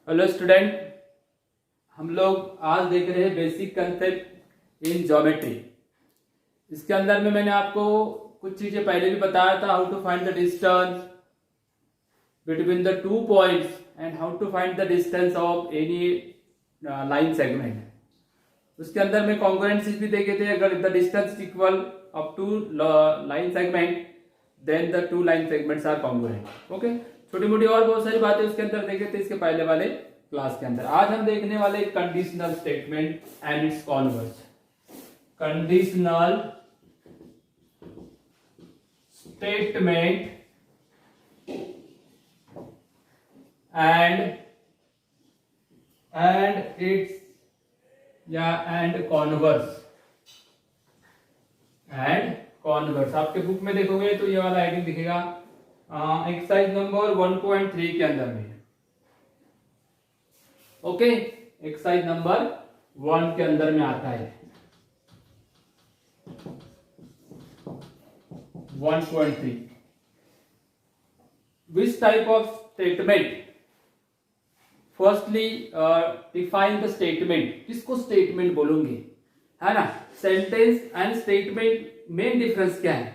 Hello student, हम लोग आज देख रहे हैं बेसिक कंसेप्ट इन ज्योमेट्री। इसके अंदर में मैंने आपको कुछ चीजें पहले भी बताया था, how to find the distance between the two points and how to find the distance of any line segment. उसके अंदर में कॉन्ग्रुएंसीज भी देखे थे। अगर the distance equal up to line segment then the two line segments are congruent. Okay, छोटी मोटी और बहुत सारी बातें उसके अंदर देखे थे इसके पहले वाले क्लास के अंदर। आज हम देखने वाले conditional statement and its converse. Conditional statement and it's and converse आपके बुक में देखोगे तो ये वाला हेडिंग दिखेगा एक्सरसाइज नंबर 1.3 के अंदर में। ओके, एक्सरसाइज नंबर 1 के अंदर में आता है 1.3। Which type of statement, firstly define the statement. किसको स्टेटमेंट बोलूंगे, है ना। Sentence and statement main difference क्या है?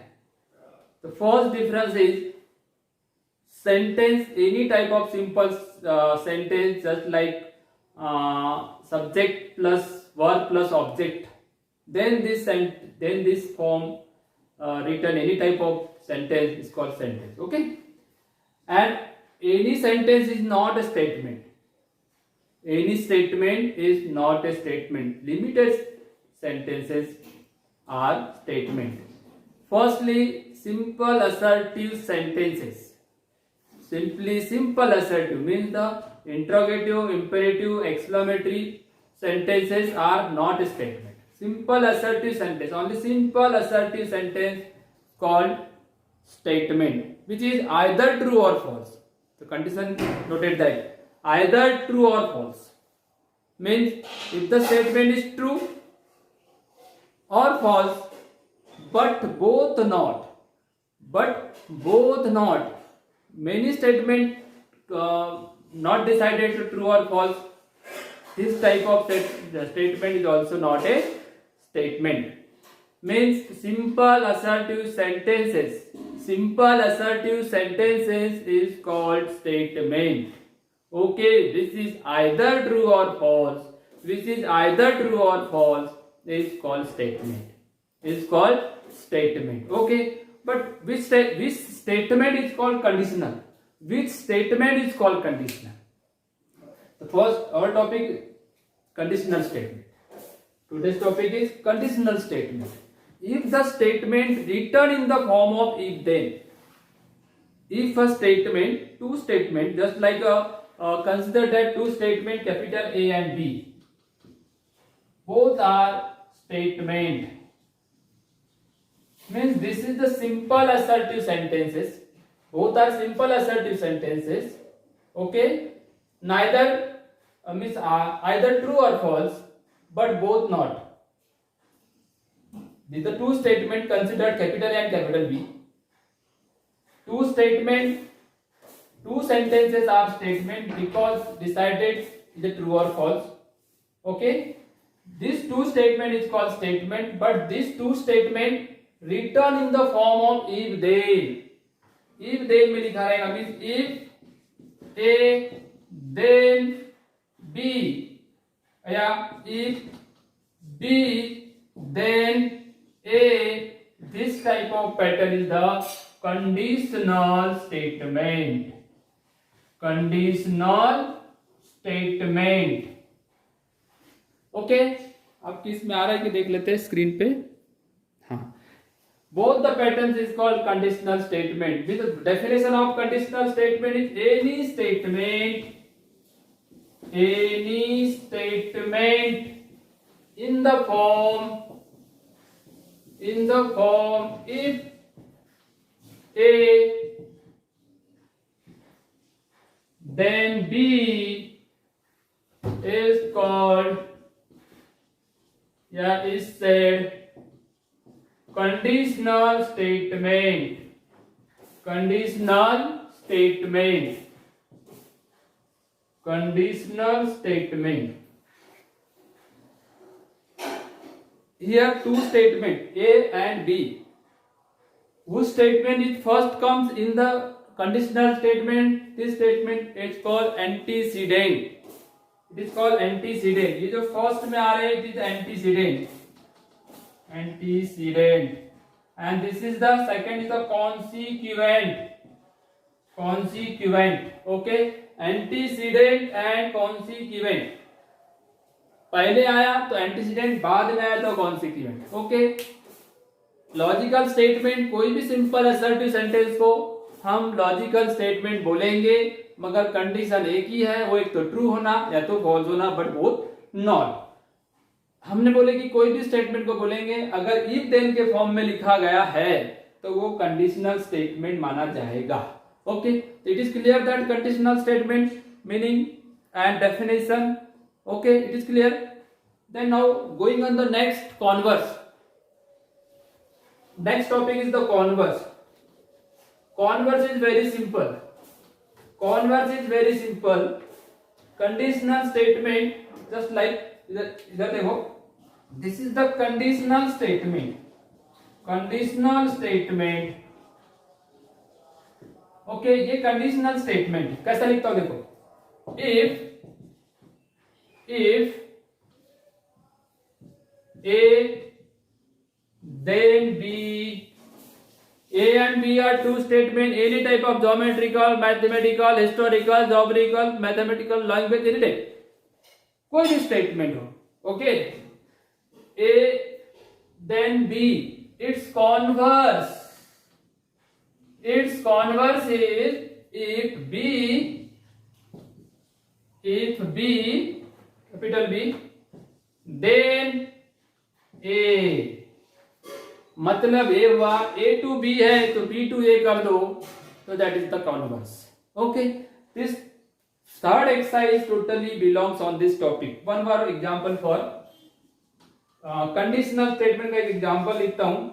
The first difference is sentence, any type of simple sentence just like subject plus verb plus object, then this form written any type of sentence is called sentence. Okay, and any sentence is not a statement. Any statement is not a statement. Limited sentences are statement. Firstly, simple assertive sentences. Simple assertive means the interrogative, imperative, exclamatory sentences are not a statement. Simple assertive sentence, only simple assertive sentence called statement, which is either true or false. The condition noted that either true or false means if the statement is true or false, but both not. Many statement not decided to true or false. This type of statement is also not a statement. Means simple assertive sentences. Simple assertive sentences is called statement. Okay, this is either true or false. Which is either true or false is called statement. Is called statement. Okay. But which statement is called conditional? Which statement is called conditional? The first, our topic, conditional statement. Today's topic is conditional statement. If the statement written in the form of if then. If a statement, two statement, just like consider that two statement capital A and B. Both are statement. Means this is the simple assertive sentences. Both are simple assertive sentences. Okay, neither means either true or false, but both not. These are two statement considered capital A and capital B. Two sentences are statement because decided is it true or false. Okay, this two statement is called statement, but this two statement written in the form of if then. If then में लिखा रहेगा means if A then B या if B then A. This type of pattern is the conditional statement. Conditional statement. Okay, अब किस में आ रहा है कि देख लेते हैं स्क्रीन पे। हाँ, both the patterns is called conditional statement. With the definition of conditional statement is any statement in the form if A then B is called is said conditional statement. Conditional statement. conditional statement. Here two statement A and B. Whose statement is first comes in the conditional statement? This statement is called antecedent. It is called antecedent. ये जो first में आ रहे हैं, it is antecedent. Antecedent. And this is the second is the consequent. Consequent. Okay. Antecedent and consequent. पहले आया तो antecedent, बाद में आया तो कॉन्सिक्वेंट. ओके. लॉजिकल स्टेटमेंट, कोई भी सिंपल असर्टिव सेंटेंस को हम लॉजिकल स्टेटमेंट बोलेंगे, मगर कंडीशन एक ही है, वो एक तो ट्रू होना या तो फॉल्स होना, बट बोथ नॉट. हमने बोले कि कोई भी स्टेटमेंट को बोलेंगे अगर इफ देन के फॉर्म में लिखा गया है तो वो कंडीशनल स्टेटमेंट माना जाएगा. Okay. It is clear that conditional statement meaning and definition. Okay, it is clear. Then now going on the next, converse. Next topic is the converse. Converse is very simple. Converse is very simple. Conditional statement, just like इधर देखो, this is the conditional statement. Conditional statement. Okay, ये conditional statement कैसा लिखता हूं देखो. If A then B, A and B are two statement, any type of geometrical, mathematical, historical, geographical, mathematical language, any type, कोई भी statement हो. Okay, A then B, its converse is if B capital B then A. मतलब A हुआ, A to B है तो B to A कर दो, तो that is the converse. Okay, this third exercise totally belongs on this topic. One more example for conditional statement का एक example लिखता हूं.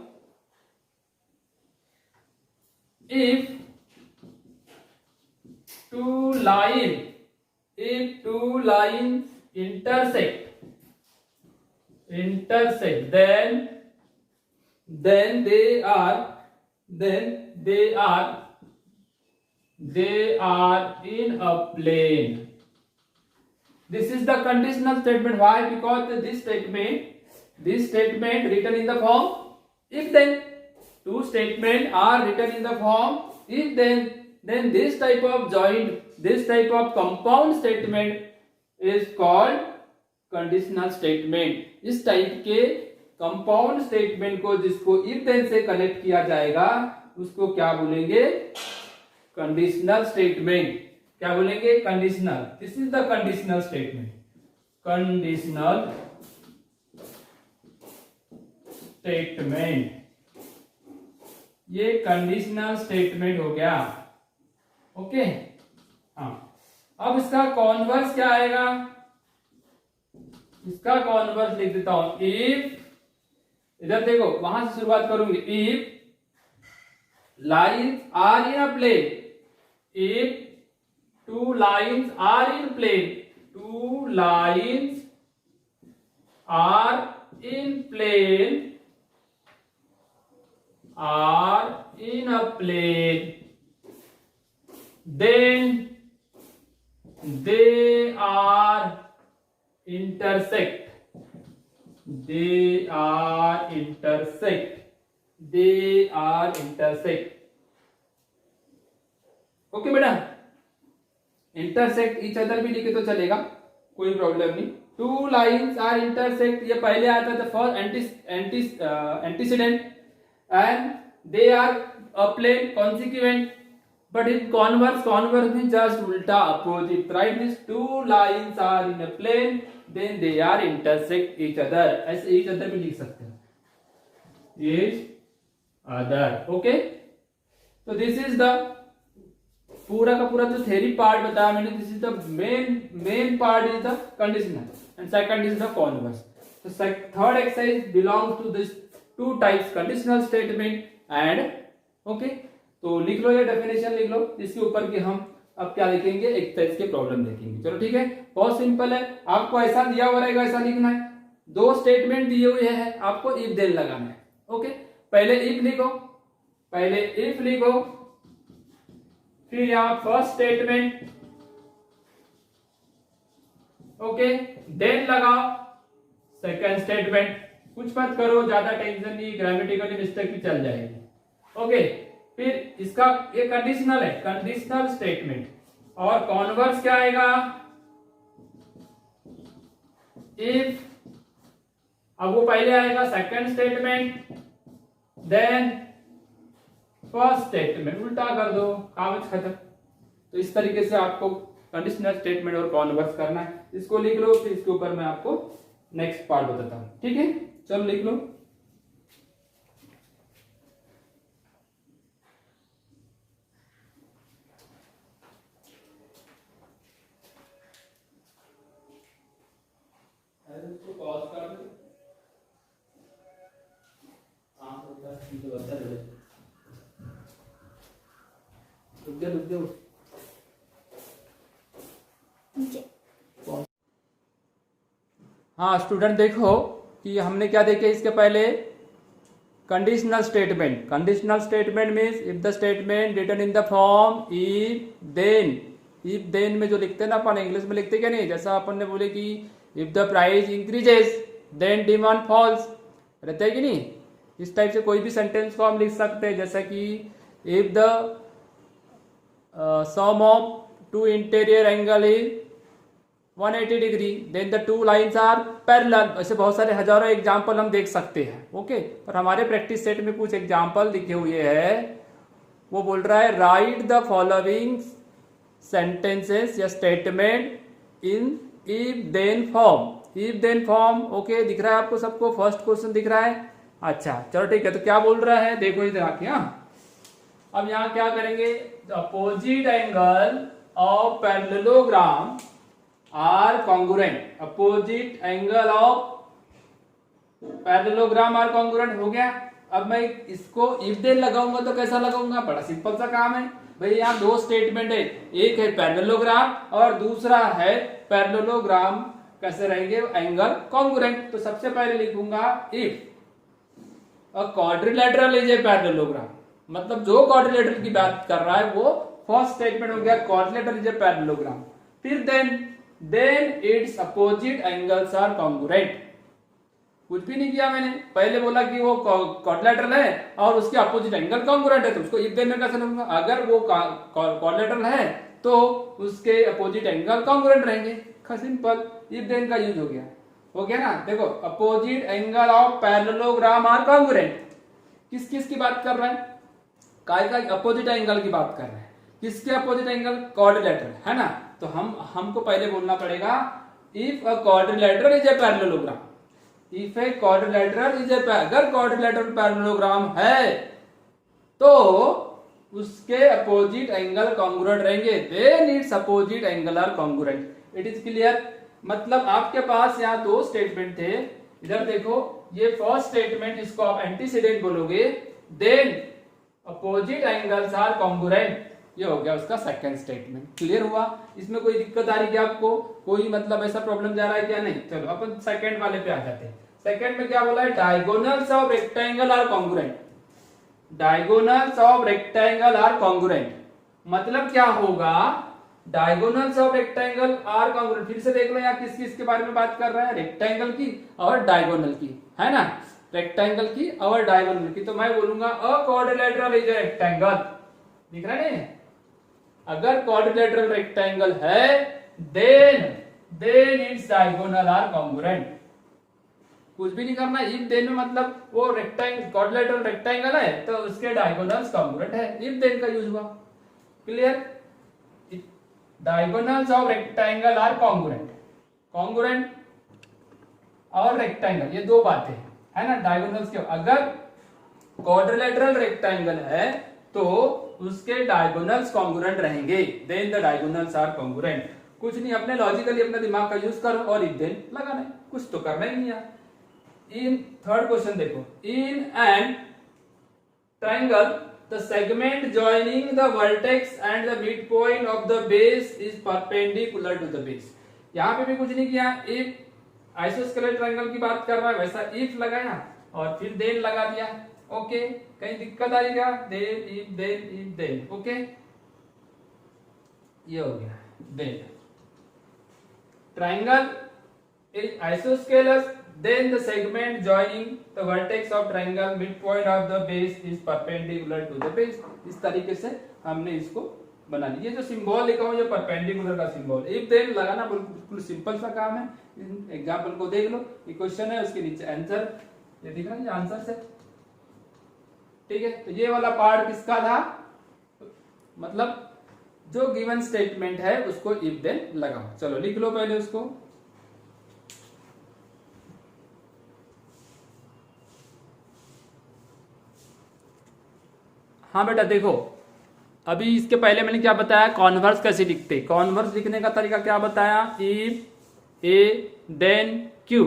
If two lines intersect, then they are in a plane. This is the conditional statement. Why? Because this statement written in the form if then. Two statements are written in the form if then this type of joint, this type of compound statement is called conditional statement. इस type के compound statement को जिसको if then से connect किया जाएगा उसको क्या बोलेंगे? Conditional statement. क्या बोलेंगे? Conditional. This is the conditional statement. Conditional statement, ये कंडीशनल स्टेटमेंट हो गया. ओके. हाँ, अब इसका कॉन्वर्स क्या आएगा? इसका कॉन्वर्स लिख देता हूं. इफ, इधर देखो वहां से शुरुआत करूंगी. If lines are in a plane, if two lines are in plane, two lines are in plane, are in a plane, then they are intersect. They are intersect. Okay बेटा, इंटरसेक्ट ईच अदर भी लिखे तो चलेगा, कोई problem नहीं. To lines are intersect, ये पहले आता था for antecedent, and they are a plane consequent. But in converse means just ulta, opposite, right? These two lines are in a plane, then they are intersect each other. ऐसे each other भी लिख सकते हैं, each other. Okay, so this is the पूरा का पूरा जो theory part बताया मैंने. This is the main part is the conditional and second is the converse. So third exercise belongs to this two types, conditional statement and okay. तो लिख लो, ये definition लिख लो, इसके ऊपर की हम अब क्या देखेंगे, एक्सरसाइज के प्रॉब्लम देखेंगे। चलो ठीक है, बहुत सिंपल है, आपको ऐसा दिया हुआ रहेगा, ऐसा लिखना है। दो स्टेटमेंट दिए हुए हैं, आपको इफ देन लगाना है। ओके, पहले इफ लिखो, पहले इफ लिखो, फिर यहां फर्स्ट स्टेटमेंट, ओके, देन लगाओ सेकंड स्टेटमेंट। कुछ मत करो, ज्यादा टेंशन नहीं, ग्रामेटिकली मिस्टेक भी चल जाएगी। ओके, फिर इसका ये कंडीशनल है, कंडीशनल स्टेटमेंट, और कॉन्वर्स क्या आएगा, इफ। अब वो पहले आएगा second statement, then first statement, उल्टा कर दो, कागज खत्म। तो इस तरीके से आपको कंडीशनल स्टेटमेंट और कॉन्वर्स करना है। इसको लिख लो, फिर इसके ऊपर मैं आपको नेक्स्ट पार्ट बताता हूं। ठीक है, चलो लिख लो। इसको पॉज कर दो। रुक जाओ। हाँ स्टूडेंट, देखो कि हमने क्या देखे इसके पहले, conditional statement. Conditional statement means if the statement written in the form if then. If then में जो लिखते हैं ना अपन, इंग्लिश में लिखते क्या नहीं, जैसा अपन ने बोले कि if the price increases then demand falls, रहता है कि नहीं। इस टाइप से कोई भी सेंटेंस को हम लिख सकते हैं, जैसा कि if the sum of two interior angle is 180 degree then the two lines are parallel. ऐसे बहुत सारे हजारों एग्जाम्पल हम देख सकते हैं। ओके, पर हमारे प्रैक्टिस सेट में कुछ एग्जाम्पल लिखे हुए हैं। वो बोल रहा है राइट द फॉलोइंग सेंटेंसेस या statement in if then form. If then form, okay, दिख रहा है आपको सबको, फर्स्ट क्वेश्चन दिख रहा है। अच्छा चलो ठीक है, तो क्या बोल रहा है देखो इधर आके। अब यहाँ क्या करेंगे, opposite angle of parallelogram are congruent. Opposite angle of parallelogram are congruent हो गया। अब मैं इसको इफ देन लगाऊंगा तो कैसा लगाऊंगा, बड़ा सिंपल सा काम है भाई। यहाँ दो स्टेटमेंट है, एक है पैरेललोग्राम और दूसरा है पैरेललोग्राम कैसे रहेंगे, एंगल कॉन्ग्रुएंट। तो सबसे पहले लिखूंगा if a quadrilateral is a parallelogram, मतलब जो क्वाड्रिलेटरल की बात कर रहा है वो फर्स्ट स्टेटमेंट हो गया, क्वाड्रिलेटरल इज ए पैरेललोग्राम। फिर then its opposite angles are congruent. कुछ भी नहीं किया मैंने, पहले बोला कि वो क्वाड्रिलेटरल है और उसके अपोजिट एंगल कॉन्ग्रुएंट है, तो उसको इफ देन में कैसे लूंगा, अगर वो क्वाड्रिलेटरल है तो उसके अपोजिट एंगल कॉन्ग्रुएंट रहेंगे। सिंपल, इफ देन का यूज हो गया ना। देखो opposite angle of parallelogram are congruent, किस किस की बात कर रहा है, काय का अपोजिट एंगल की बात कर रहा है। किसके अपोजिट एंगल, क्वाड्रिलेटरल है ना। तो हमको पहले बोलना पड़ेगा if a quadrilateral is a parallelogram. If a quadrilateral is a, अगर क्वाड्रिलेटरल पैरेललोग्राम है तो उसके अपोजिट एंगल कॉन्ग्रुएंट रहेंगे, then its opposite angle are congruent. It is clear. मतलब आपके पास यहाँ दो स्टेटमेंट थे, इधर देखो ये फर्स्ट स्टेटमेंट, इसको आप एंटीसीडेंट बोलोगे, then opposite angles are congruent, ये हो गया उसका सेकंड स्टेटमेंट। क्लियर हुआ। इसमें कोई दिक्कत आ रही है क्या आपको, कोई मतलब ऐसा प्रॉब्लम जा रहा है क्या, नहीं। चलो अपन सेकंड वाले पे आ जाते हैं। सेकंड में क्या बोला है, diagonals of rectangle are congruent. Diagonals of rectangle are congruent मतलब क्या होगा, diagonals of rectangle are congruent. फिर से देख लो यहाँ किस किस के बारे में बात कर रहा है, रेक्टेंगल की और डायगोनल की, है ना, रेक्टेंगल की और डायगोनल की। तो मैं बोलूंगा a quadrilateral is a rectangle, दिख रहा है। अगर क्वाड्रिलेटरल रेक्टेंगल है then its diagonal are congruent. कुछ भी नहीं करना, इफ देन में मतलब वो रेक्टेंगल क्वाड्रिलेटरल रेक्टेंगल है तो उसके डायगोनल्स कॉन्ग्रुएंट है, इफ देन का यूज हुआ। Clear. Diagonals of rectangle are congruent, congruent और रेक्टेंगल ये दो बातें है ना। डायगोनल्स के अगर क्वाड्रिलेटरल रेक्टेंगल है तो उसके डायगोनल्स कॉन्ग्रुएंट रहेंगे, then the diagonals are congruent. कुछ नहीं, अपने लॉजिकली अपने दिमाग का यूज करो और इफ देन लगाना है, कुछ तो करना ही नहीं है। इन थर्ड क्वेश्चन देखो, in an triangle the segment joining the vertex and the mid point of the base is perpendicular to the base. यहाँ पे भी कुछ नहीं किया, इफ आइसोस्केलेट ट्रायंगल की बात कर रहा है वैसा इफ लगाया और फिर देन लगा दिया। ओके, कहीं दिक्कत आ रही क्या? Then then. ओके, ये हो गया then. Triangle is isosceles, then the segment joining the vertex of triangle midpoint of the base is perpendicular to the base। इस तरीके से हमने इसको बना लिया। ये जो सिंबल लिखा हुआ है परपेंडिकुलर का सिंबल, इफ देन लगाना बिल्कुल सिंपल सा काम है। एग्जांपल को देख लो, ये क्वेश्चन है, उसके नीचे आंसर ये दिख रहा है, ये आंसर से। ठीक है, तो ये वाला पार्ट किसका था? मतलब जो गिवन स्टेटमेंट है उसको इफ देन लगाओ। चलो लिख लो पहले उसको। हाँ बेटा देखो, अभी इसके पहले मैंने क्या बताया, कॉन्वर्स कैसे लिखते। कॉन्वर्स लिखने का तरीका क्या बताया? If A then Q.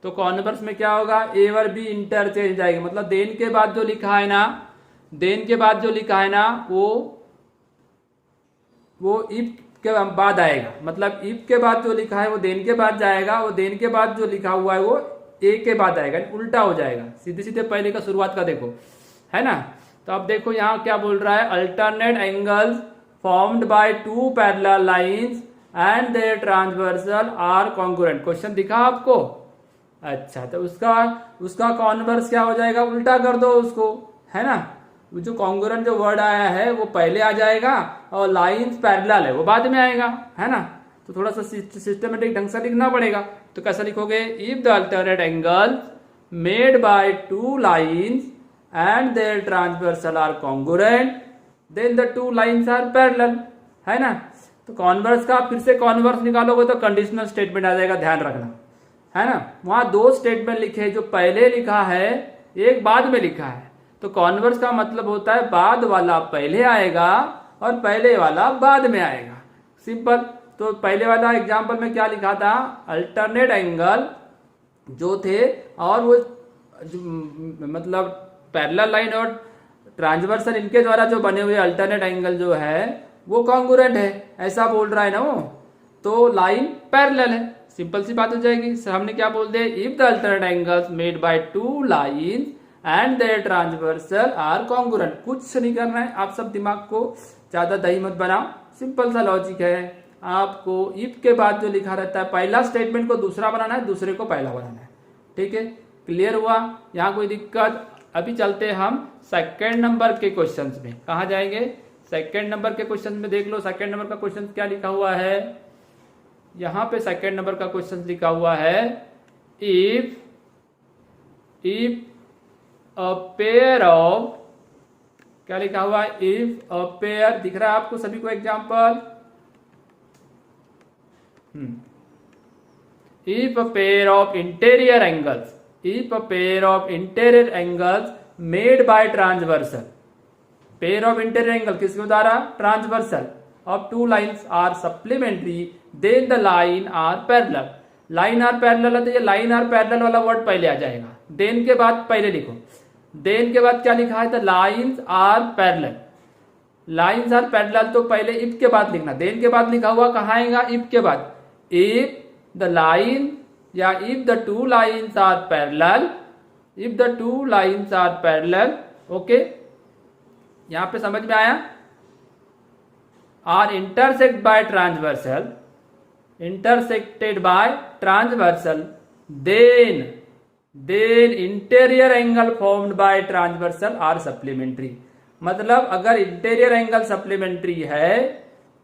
तो कॉन्वर्स में क्या होगा? ए और बी इंटरचेंज जाएगी। मतलब देन के बाद जो लिखा है ना, देन के बाद जो लिखा है ना वो इफ के बाद आएगा। मतलब इफ के बाद जो लिखा है वो देन के बाद जाएगा, वो देन के बाद जो लिखा हुआ है वो ए के बाद आएगा, उल्टा हो जाएगा। सीधे सीधे पहले का शुरुआत का देखो, है ना। तो अब देखो यहाँ क्या बोल रहा है, alternate angles formed by two parallel lines and their transversal are congruent. Question दिखा आपको? अच्छा, तो उसका कॉन्वर्स क्या हो जाएगा? उल्टा कर दो उसको, है ना। जो कॉन्ग्रुएंट जो वर्ड आया है वो पहले आ जाएगा और लाइंस पैरेलल है वो बाद में आएगा, है ना। तो थोड़ा सा सिस्टमेटिक ढंग से लिखना पड़ेगा। तो कैसा लिखोगे? If the alternate angle made by two lines and their transversal are congruent then the two lines are parallel, है ना। तो कॉन्वर्स का फिर से कॉन्वर्स निकालोगे तो कंडीशनल स्टेटमेंट आ जाएगा, ध्यान रखना, है ना। वहां दो स्टेटमेंट लिखे, जो पहले लिखा है एक बाद में लिखा है। तो कॉन्वर्स का मतलब होता है बाद वाला पहले आएगा और पहले वाला बाद में आएगा, सिंपल। तो पहले वाला एग्जाम्पल में क्या लिखा था? अल्टरनेट एंगल जो थे और वो मतलब पैरेलल लाइन और ट्रांसवर्सल इनके द्वारा जो बने हुए अल्टरनेट एंगल जो है वो कॉन्ग्रुएंट है, ऐसा बोल रहा है ना वो। तो लाइन पैरेलल है, सिंपल सी बात हो जाएगी। हमने क्या बोल दिया? If the alternate angles made by two lines and their transversal are congruent. कुछ नहीं करना है, आप सब दिमाग को ज्यादा दही मत बनाओ, सिंपल सा लॉजिक है। आपको इफ के बाद जो लिखा रहता है, पहला स्टेटमेंट को दूसरा बनाना है, दूसरे को पहला बनाना है। ठीक है, क्लियर हुआ? यहाँ कोई दिक्कत? अभी चलते हम सेकंड नंबर के क्वेश्चंस में। कहा जाएंगे? सेकंड नंबर के क्वेश्चन में देख लो। सेकंड नंबर का क्वेश्चन क्या लिखा हुआ है? यहां पे सेकंड नंबर का क्वेश्चन लिखा हुआ है, इफ अ पेयर ऑफ, क्या लिखा हुआ है? इफ अ पेयर, दिख रहा है आपको सभी को example? If a pair of interior angles, if a pair of interior angles made by transversal, pair of interior angle किसके द्वारा? Transversal of two lines are supplementary then the line are parallel। Line are parallel है तो ये line are parallel वाला word पहले आ जाएगा, then के बाद पहले लिखो। देन के बाद क्या लिखा है? तो lines are parallel, lines are parallel तो पहले इफ के बाद लिखना, देन के बाद लिखा हुआ कहाँ आएगा? इफ के बाद। इफ द लाइन या if the two lines are parallel, if the two lines are parallel, okay, यहां पे समझ में आया? are intersected by transversal, intersected by transversal, then interior angle formed by transversal are supplementary। मतलब अगर interior angle supplementary है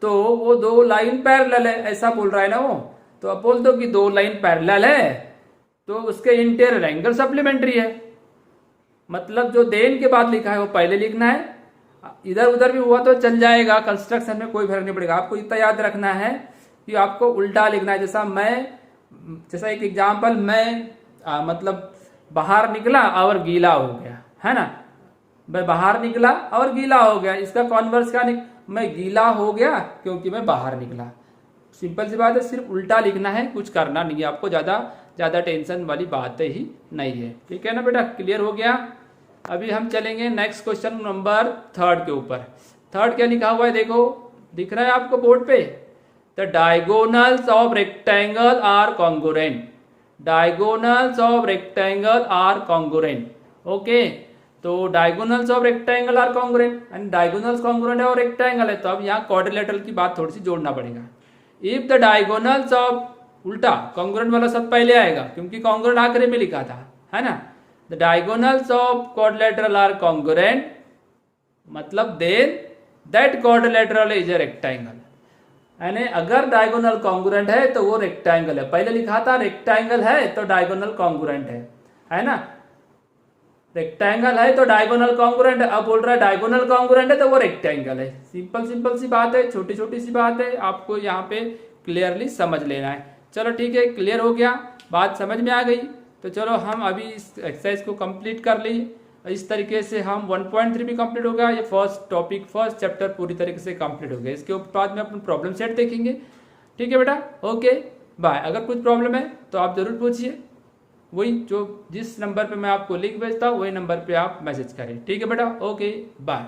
तो वो दो लाइन पैरेलल है, ऐसा बोल रहा है ना वो। तो अब बोल दो कि दो लाइन पैरेलल है तो उसके इंटीरियर एंगल सप्लीमेंट्री है। मतलब जो देन के बाद लिखा है वो पहले लिखना है, इधर उधर भी हुआ तो चल जाएगा, कंस्ट्रक्शन में कोई फर्क नहीं पड़ेगा। आपको इतना याद रखना है कि आपको उल्टा लिखना है। जैसा एक एग्जाम्पल, मैं मतलब बाहर निकला और गीला हो गया, है ना। मैं बाहर निकला और गीला हो गया, इसका कॉन्वर्स क्या? मैं गीला हो गया क्योंकि मैं बाहर निकला। सिंपल सी बात है, सिर्फ उल्टा लिखना है, कुछ करना नहीं है आपको, ज्यादा टेंशन वाली बात ही नहीं है। ठीक है ना बेटा, क्लियर हो गया? अभी हम चलेंगे नेक्स्ट क्वेश्चन नंबर 3 के ऊपर। 3 क्या लिखा हुआ है देखो, दिख रहा है आपको बोर्ड पे? The diagonals of rectangle are congruent. Diagonals of rectangle are congruent. Okay, तो diagonals of rectangle are congruent and diagonals congruent है और रेक्टेंगल है, तो अब यहाँ क्वाड्रिलेटरल की बात थोड़ी सी जोड़ना पड़ेगा। इफ द डायगोनल्स ऑफ, उल्टा कॉन्ग्रुएंट वाला शब्द पहले आएगा क्योंकि कॉन्ग्रुएंट आखिरी में लिखा था, है ना। The diagonals of quadrilateral are congruent, मतलब then that quadrilateral is a rectangle. यानी अगर डायगोनल कॉन्ग्रुएंट है तो वो रेक्टेंगल है। पहले लिखा था रेक्टेंगल है तो डायगोनल कॉन्ग्रुएंट है ना। रेक्टेंगल है तो डायगोनल कॉन्ग्रुएंट है, अब बोल रहा है डायगोनल कॉन्ग्रुएंट है तो वो रेक्टेंगल है। सिंपल सी बात है, छोटी छोटी सी बात है, आपको यहाँ पे क्लियरली समझ लेना है। चलो ठीक है, क्लियर हो गया, बात समझ में आ गई। तो चलो हम अभी इस एक्सरसाइज को कंप्लीट कर ली। इस तरीके से हम 1.3 भी कंप्लीट हो गया। ये फर्स्ट चैप्टर पूरी तरीके से कंप्लीट हो गया। इसके बाद में अपन प्रॉब्लम सेट देखेंगे। ठीक है बेटा, ओके बाय। अगर कुछ प्रॉब्लम है तो आप जरूर पूछिए, वही जो जिस नंबर पे मैं आपको लिंक भेजता हूँ वही नंबर पे आप मैसेज करें। ठीक है बेटा, ओके बाय।